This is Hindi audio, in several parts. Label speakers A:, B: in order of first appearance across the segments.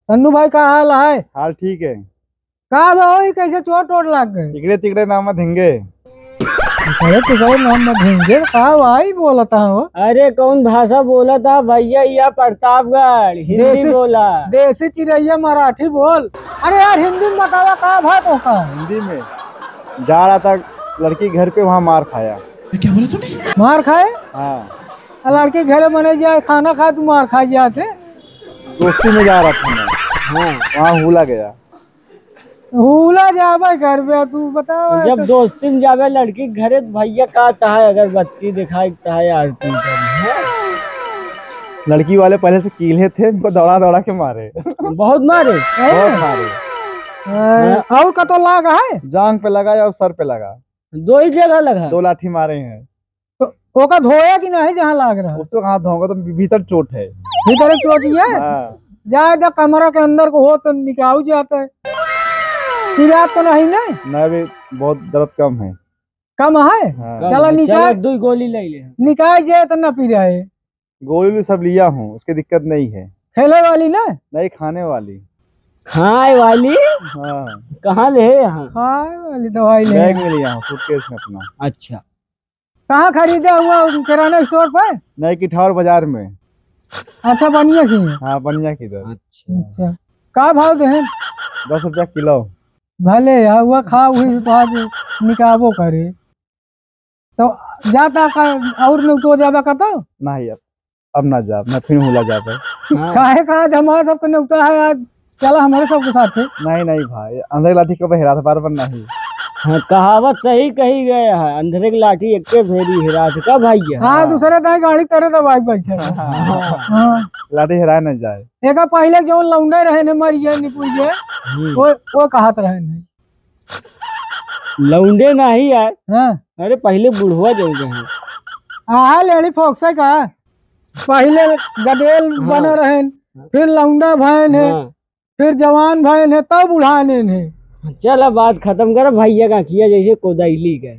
A: सन्नू भाई का हाल है?
B: हाल ठीक है।
A: का भाई कैसे चोट वोट लग गए?
B: तिकड़े तिकड़े नाम धिंगे।
A: अरे तिकड़े नाम में भिंगे का भाई बोलता हो?
C: अरे कौन भाषा बोला था भैया? या प्रतापगढ़ हिंदी बोला।
A: देसी चिड़ैया मराठी बोल। अरे यार हिंदी में बतावा का भाई तो का?
B: हिंदी में जा रहा था लड़की घर पे, वहाँ मार खाया।
A: क्या बोला तूने? मार खाए?
B: हाँ।
A: लड़के घर बने जाए खाना खाए तू मार खा जाते?
B: दोस्ती में जा रहा था मैं। हाँ, वहाँ हुला गया।
A: हुला जावे घर पे तू बताओ।
C: जब दोस्ती में जावे लड़की घरे भैया का है अगरबत्ती दिखाई है आरती
B: लड़की वाले पहले से कीले थे, उनको दौड़ा दौड़ा के मारे।
C: बहुत मारे।
B: बहुत मारे।
A: और का तो लगा है?
B: जांग पे लगा या सर पे लगा?
C: दो ही जगह लगा।
B: 2 लाठी मारे हैं।
A: तो ओका धोया कि नहीं जहाँ लाग रहा?
B: उसको कहाँ धोगा, तो भीतर चोट है।
A: भीतर चोट है? जाए कमरा के अंदर को हो तो निकाल जाता है। चिराग तो नहीं
B: भी बहुत दर्द कम है।
A: कम है?
B: हाँ।
A: चलो निकाल,
C: 2 गोली ले ले
A: निकाल जाए तो न पी रहे।
B: गोली सब लिया हूँ, उसकी दिक्कत नहीं है।
A: खेले वाली ना?
B: नहीं, खाने वाली।
C: खाए वाली?
B: हाँ।
C: कहाँ ले? यहाँ
A: खाए वाली दवाई ले।
B: बैग में लिया हूँ, सूटकेस में अपना।
C: अच्छा,
A: कहाँ खरीदा हुआ? किराना स्टोर पर?
B: नहीं, किठौर बाजार में।
A: अच्छा बनिया की?
B: हाँ, बनिया की दर।
A: अच्छा, का भाव दे?
B: 10 रुपया किलो।
A: भले हुआ खा हुई बात निकाबो करे तो जाता का और न तो जाबा कतो
B: नहीं, अब ना जा, मैं फिर हुला जाता।
A: काहे का हमारा सबके नुकता है आज। चला हमारे सबके साथ है।
B: नहीं नहीं भाई, अंधेरे लाठी को हेरा था बार नहीं।
C: हाँ, कहावत सही कही गया है, अंधेरे की लाठी एक के फेरी हेरा का भैया।
A: हाँ, दूसरे दाई गाड़ी तेरे तो बाइक बैठे। हाँ,
B: लाठी हेरा न जाए।
A: एक पहले जो लौंडे रहे ने मरिए निपुजे वो कहत रहे ने
C: लौंडे नहीं है।
A: हाँ,
C: अरे पहले बुढ़वा जो गए।
A: हाँ लेडी फोक्सा का पहले गडेल बने रहे, फिर लौंडा भैन है, फिर जवान भैन है, तब बुढ़ाने ने।
C: चल अब बात खत्म कर भैया का किया जैसे कोदाइली का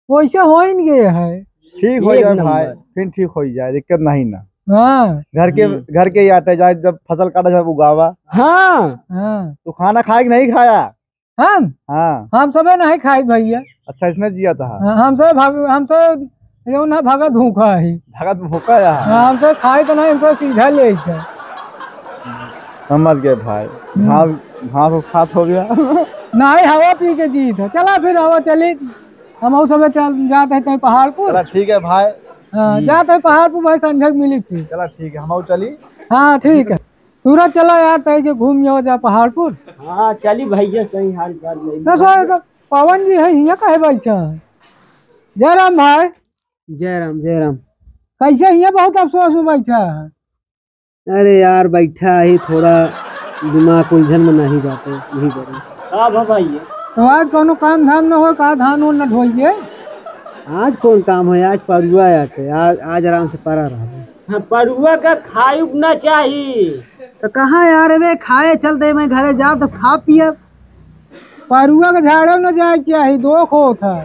A: वैसे हो ही नहीं है।
B: ठीक हो जाए भाई, फिर ठीक हो जाए, दिक्कत नहीं ना।
A: हाँ,
B: घर के ही आते जाए, जब फसल काटा जब उगावा।
C: हाँ
A: हाँ,
B: तो खाना खाए कि नहीं खाया?
A: हम सब नहीं खाई भैया।
B: अच्छा, इसने जिया था।
A: हमसे यो ना भगत भूखा है।
B: भगत भूखा है।
A: हमसे खाई तो नहीं, हमसे सीधा ले जाए।
B: समझ गए भाई। घास खात हो गया।
A: नहीं, हवा पी के जीत है। चला फिर हवा चली, हम सब जाते हैं पहाड़ पर।
B: चला ठीक है भाई।
A: हाँ, जाते हैं पहाड़ पर भाई, संझक मिली थी।
B: चला ठीक है, हम चली।
A: हाँ ठीक है, सूरज चला यार तय घूम जाओ जा पहाड़ पर।
C: हाँ चली भैया, सही हाल चाल।
A: पवन जी है यहाँ कहे बैठा? जय राम भाई।
C: जय राम जय राम।
A: कैसे यहाँ बहुत अफसोस में बैठा है?
C: अरे यार बैठा ही, थोड़ा दिमाग उलझन में नहीं जाते, नहीं करे। हाँ भैया,
A: तो आज कोनो काम धाम न हो का? धान उन न ढोइए?
C: आज कौन काम है? आज परुआ आते, आज आराम से परा रहा। हाँ, परुआ का खाए उगना चाहिए।
A: तो कहाँ यार वे खाए चलते, मैं घरे जाओ तो खा पिए। परुआ के झाड़े न जाए चाहिए, 2 खो था।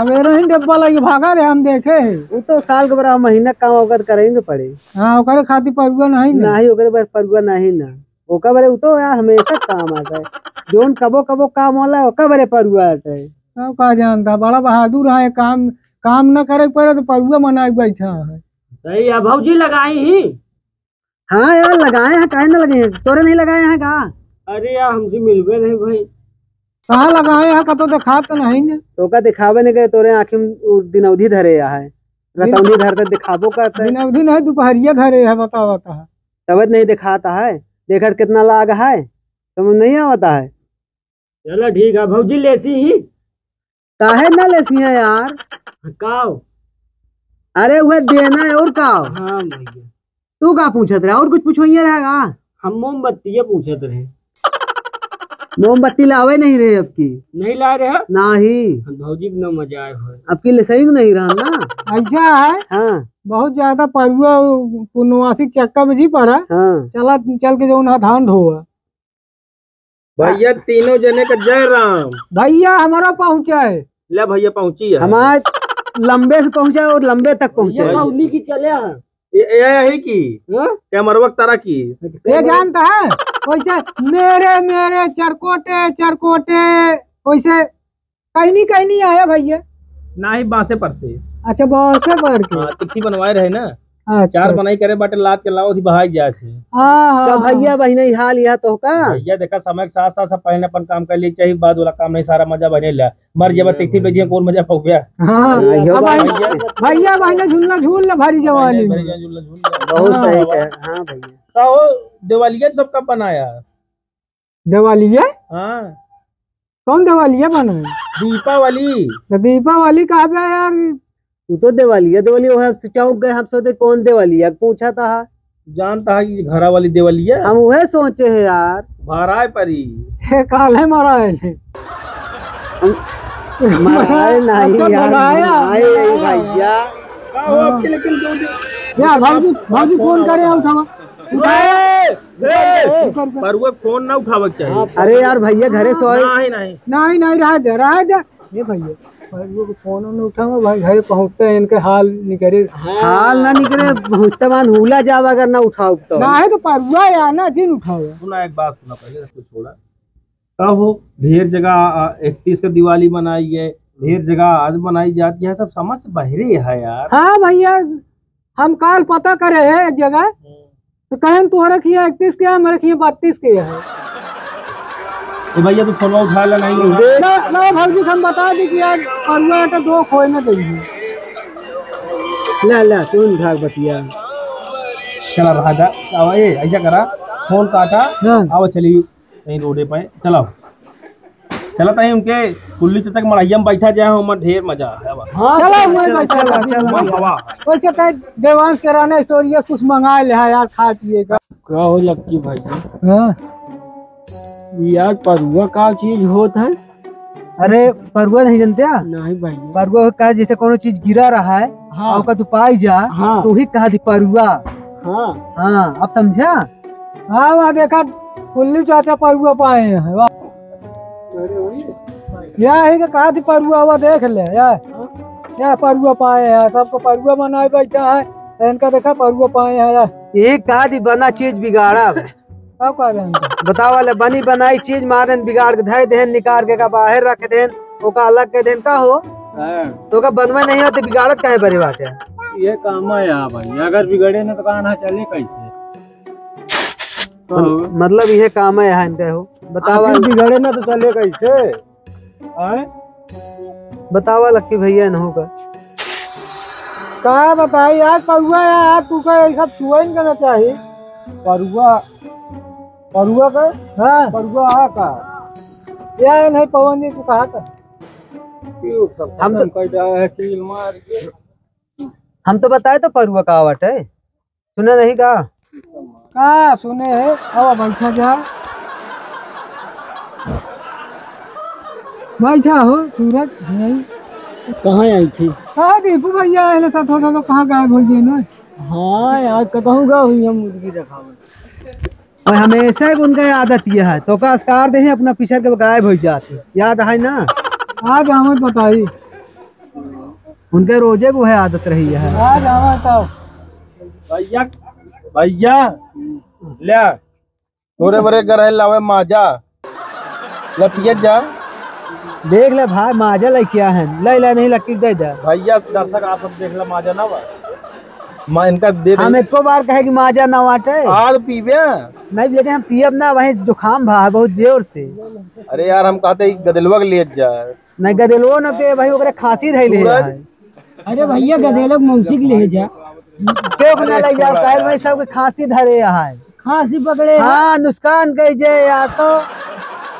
A: अब ही डब्बा लगी भागा रहे, हम देखे।
C: वो तो साल के बड़ा महीना काम ओकर करेंगे पड़े।
A: हाँ, ओकरे खातिर परुआ नहीं
C: ओकरे बार परुआ नहीं ना ओका बरे। वो तो यार हमेशा काम आता है, जोन कबो कबो काम होला ओका बरे परुआ आता है।
A: सब का जानता, बड़ा बहादुर है। काम न करे पड़े तो परुआ मनाए बैठा है।
C: सही है भौजी, लगाई ही।
A: हाँ यार लगाए हैं, काहे न लगे? तोरे नहीं लगाए हैं का?
C: अरे यार हमसे मिलवे नहीं भाई।
A: कहाँ लगाए हैं? कतो दिखा तो नहीं ने।
C: तो का दिखावे नहीं गए, तोरे आँखें दिनौधी धरे है, रतौनी धरते दिखाबो करते।
A: दिनौधी नहीं, दोपहरिया धरे है। बताओ है
C: तबत नहीं दिखाता है, देखा कितना लाग है, समझ नहीं आता है। चलो ठीक है भौजी, लेसी ही।
A: काहे ना लेसी है यार?
C: काओ?
A: अरे वह देना है और काओ?
C: हाँ भैया।
A: तू का पूछत रहे? और कुछ पूछो ही रहेगा?
C: हम मोमबत्ती पूछत रहे।
A: मोमबत्ती लावे नहीं रहे अब की?
C: नहीं ला रहे
A: नहीं।
C: भौजी न मजा आए हो
A: अब की सही में नहीं रहा ना। ऐसा है। हाँ, बहुत ज्यादा परुआ पुनवासी चक्का में जी पड़ा। हाँ, चल के जो धान ढोआ।
B: भैया तीनों जने का जय राम।
A: भैया हमारा पहुँचा है।
B: ले भैया पहुँची है।
A: हमारे लंबे से पहुँचा और लंबे तक पहुँचा।
C: की चले
D: यही की क्या मरवक तारा की
A: ये जानता है वैसे मेरे मेरे चरकोटे चरकोटे वैसे कहीं नहीं आया भैया।
D: ना ही बांसे पर से।
A: अच्छा बहुत से पढ़ के।
D: हाँ तिथि बनवाए रहे ना।
A: अच्छा,
D: चार बनाई करे बाटे लाद के लाओ थी बहाई जाए थे।
C: तो भैया बहन हाल यह तो का
D: भैया देखा समय के साथ साथ सब पहले अपन काम कर लिए चाहिए बाद वाला काम नहीं सारा मजा बने लिया मर जब तिथि पे कौन मजा पक गया।
A: भैया बहन झूलना झूल ले भरी जवानी
C: बहुत सही है। हाँ भैया
D: वो दिवालिया सब कब बनाया?
A: दिवालिया?
D: हाँ
A: कौन दिवालिया बना?
D: दीपावली।
A: दीपावली कहाँ पे यार?
C: तू तो दिवालिया वो चौक गए हम सोचे कौन दिवालिया पूछा था।
D: जानता है कि घरा वाली दिवालिया
C: हम वह सोचे है यार
D: भराए परी
A: काल है मरा है
C: मराए नहीं यार भैया
D: लेकिन
A: भाजी फोन करे उठावा
D: परुआ फोन ना उठावक चाहिए।
C: अरे यार भैया घरे सोए
A: नहीं रह दे ये भैया को फोन न उठावा भाई घर पहुंचते हैं इनके हाल निकले
C: हाल ना निकले पहुंचते मान हुला जावा अगर ना उठाओ तो
A: ना है तो परुआ या ना जिन उठाओ।
D: सुना एक बात सुना पहले तो छोड़ा कहो ढेर जगह 31 का दिवाली मनाई है ढेर जगह आज बनाई जाती है सब समझ से बहरे है यार।
A: हाँ भैया हम काल पता करे है एक जगह तो कहें तू रखिए 31 के हम रखिए 32 के है।
D: भैया तू फोन उठा ला नहीं
A: ना भाजी हम बता दी कि आज परुआ तो दो खोए ना देंगे।
C: ला तू उठा बतिया
D: चला रहा था ऐसा करा फोन काटा आओ चली कहीं रोडे पे चलाओ चला तहीं उनके कुल्ली तक मड़ैया में बैठा जाए हम ढेर मजा है।
A: वैसे कहीं देवांश कराने स्टोरिया कुछ मंगा ले यार खा पिए का
C: क्या हो लक्की भाई यार परुआ का चीज होता है?
A: अरे परुआ नहीं जानते
C: नहीं भाई
A: परुआ कहा जैसे कोनो चीज गिरा रहा है हाँ। का तू पाई जा हाँ। तो ही कहा थी परुआ। हाँ अब समझा? हाँ वहाँ देखा कुल्ली चाचा परुआ पाए हैं यही कहा थी परुआ हुआ देख ले या परुआ पाए हैं सबको परुआ बनाए बैठा है इनका देखा परुआ पाए हैं यार।
C: एक कहा थी बना चीज बिगाड़ा
A: अब
C: बताओ वाले बनी बनाई चीज मारे बिगाड़ के धय देन निकाल के का बाहर रख देन ओका अलग के देन का हो तो का बनवा नहीं होते बिगाड़त काहे बड़ी बात है।
D: ये काम है यार भाई अगर बिगड़े ना तो कहां चले कैसे
C: मतलब ये काम है यहाँ इनका हो बतावा
D: बिगड़े ना तो चले कैसे
C: बतावा लक्की भैया न होगा
A: का बताई यार परुआ यार तू का ये सब छुआ नहीं करना चाहिए परुआ का हाँ परुआ का यार नहीं पवन जी तू कहा था
C: हम तो बताए तो परुआ का आवट है सुना नहीं का
A: सुने है बैठा जा बैठा हो सूरज
C: कहाँ आई थी?
A: कहाँ दीपू भैया है साथ हो तो कहाँ गायब हो गए ना?
C: हाँ यार कहूँगा हुई हम मुर्गी रखा हमेशा उनका आदत यह है तो का अस्कार दे अपना पीछे के गायब हो जाते याद है ना?
A: आज हमें बताई
C: उनके रोजे को है आदत रही है
A: आज हमें तो
D: भैया भैया ले तोरे बरे गरह लावे माजा लपियत जा
C: देख ले भाई माजा ले क्या है ले नहीं लकी दे जा
D: भैया दर्शक आप सब देख ले माजा ना बा इनका दे
C: हम एको बार कहे कि माजा ना वाटे
D: आज पीबे
C: नहीं लेकिन हम पियब ना वही जुकाम भा बहुत जोर से।
D: अरे यार हम कहते गदलवा के लिए जा
C: नहीं गदलवो न पे भाई ओकरे खांसी धइले है।
A: अरे भैया गदलक मौसी के ले जा
C: क्यों ना ले जाओ काहे भाई सब के खांसी धरे है
A: खांसी पकड़े
C: हाँ नुकसान कह जे यार तो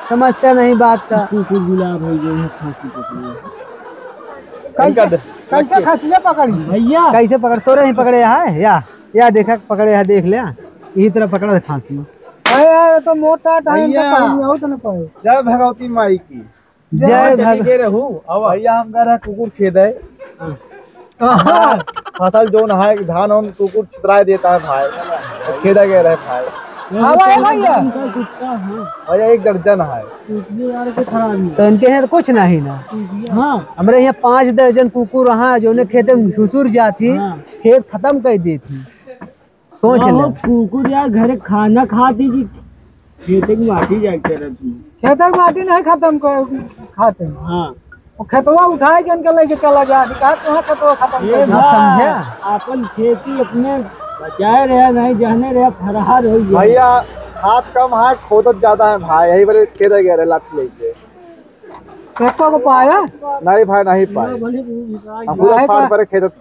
C: समझते नहीं बात का
A: गुलाब हो गए हैं खांसी पकड़े कैसे खसिया पकड़ी
C: भैया कैसे पकड़ तो नहीं पकड़े है या देखा पकड़े है देख ले यही तरह पकड़ा खांसी
A: यार तो मोटा टाइम हो तो ना पाए।
B: जय भगवती माई की
C: जय भगवती
B: रहू अब भैया हम कह रहे कुकुर खेद है फसल जो नहाए धान उन कुकुर छितराए देता है भाई खेदा गया रहे भाई भैया 1 दर्जन है
C: तो इनके यहाँ तो कुछ नहीं ना। हाँ हमारे यहाँ 5 दर्जन कुकुर रहा जो खेते में घुसुर जाती खेत खत्म कर दी थी सोच ले
A: कुकुर यार घरे खाना खाती जी खेत की माटी जाए खेत की माटी नहीं खत्म खाते। हाँ खेतवा उठाए के इनके लेके चला जा खेतवा खत्म समझे। अपन खेती अपने बचाए रहे नहीं जाने रहे फरहार हो गया
B: भैया। हाथ कम है खोदत ज्यादा है भाई, यही बड़े खेत गया रे लात लेके।
A: ट्रैक्टर को पाया
B: नहीं भाई नहीं पाए, हम पूरा फाड़ पर खेदत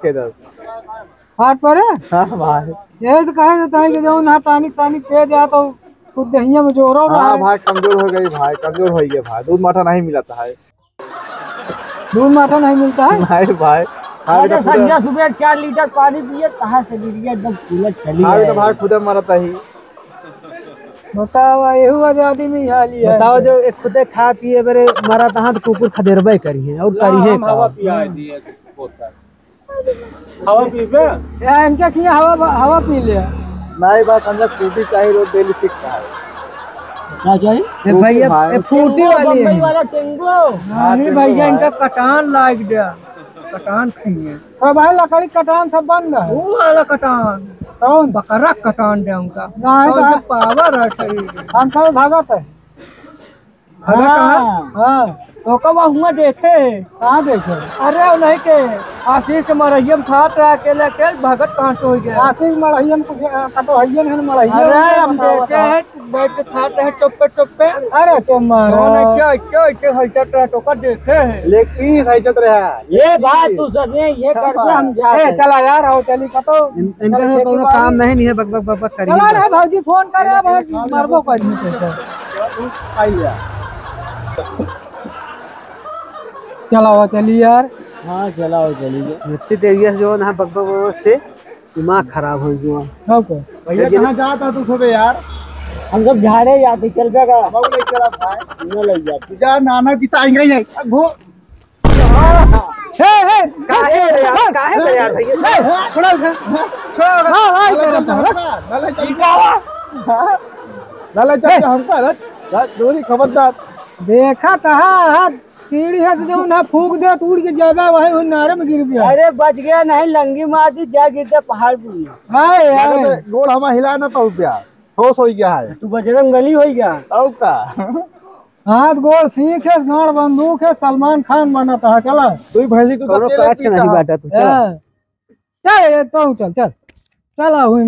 A: फाट पर है।
B: हाँ भाई
A: यही तो कहे देता है कि जो ना पानी सानी पे जा तो खुद दहिया में जोर हो रहा है।
B: हाँ भाई कमजोर हो गई भाई, कमजोर हो गई भाई। दूध माठा नहीं मिलता है,
A: दूध माठा नहीं मिलता है।
B: नहीं भाई
A: अरे संजय सुबह 4 लीटर पानी पिए कहाँ से गिर गया एकदम कूलर चली
B: है तो भाई खुद मरता ही।
A: बताओ एहू आजादी में हाली है।
C: बताओ जो एक खुदे खा पिए बरे मरा तहाँ तो कुकुर खदेरबे करी है और करी है
D: हवा पिया दिए हवा पीबे
A: या इनके किया हवा पी लिया
B: नहीं बात अंदर फ्रूटी चाहिए रोज डेली फिक्स है।
A: क्या चाहिए
C: भैया ये फ्रूटी वाली है।
A: वाला टेंगो नहीं भैया इनका कटान लाग गया कटान खाइए तो भाई लकड़ी कटान सब बंद है। वो वाला कटान कौन बकरा कटान दे उनका नहीं पावर है शरीर हम सब भागत है। हाँ तो कब हुआ देखे कहाँ देखे। अरे नहीं के आशीष के मरहियम खात रहा अकेले के भगत कहाँ से हो गया। आशीष मरहियम कटोहियम है मरहियम। अरे हम देखे हैं बैठ के खाते हैं चुप्पे अरे क्या तो कर देखे
B: लेग पीस है चल रहा है।
A: ये बात तू सने ये करके हम जाए चला यार आओ चली कतो
C: इनका तो कोनो काम नहीं है बक बक बक बक
A: चला रे भाजी फोन करे भाई मरबो करी
B: आइया
A: चलाओ चली यार। हाँ चलाओ चलिए
C: इतनी तेजी से जो ना बक बक बक से दिमाग खराब हो गया।
B: भैया कहाँ जाता तू सुबह यार।
A: हम सब झाड़े जाते चल जाएगा
B: अब ले चला भाई
A: न लग जाती
B: तुझा नाना की ताएंगे ही नहीं वो
C: काहे रे यार भैया छोड़ा
B: नाले चल हमका दूरी खबरदार।
A: देखा कहा सीढ़ी है जो ना फूक दे तो उड़ के जाबा वही नारे में गिर गया। अरे बच गया नहीं लंगी मार दी जा गिरते पहाड़ पर।
B: गोड़ हमारा हिला ना पाऊ प्या होश हो गया है।
A: तू बजरंग बली हो गया
B: औ का
A: हाथ गोड़ सीख है गाड़ बंदूक है सलमान खान बना था। चला
B: तू भैंसी को
C: कोनो काज के नहीं बाटा तू
A: चल चल चल हुई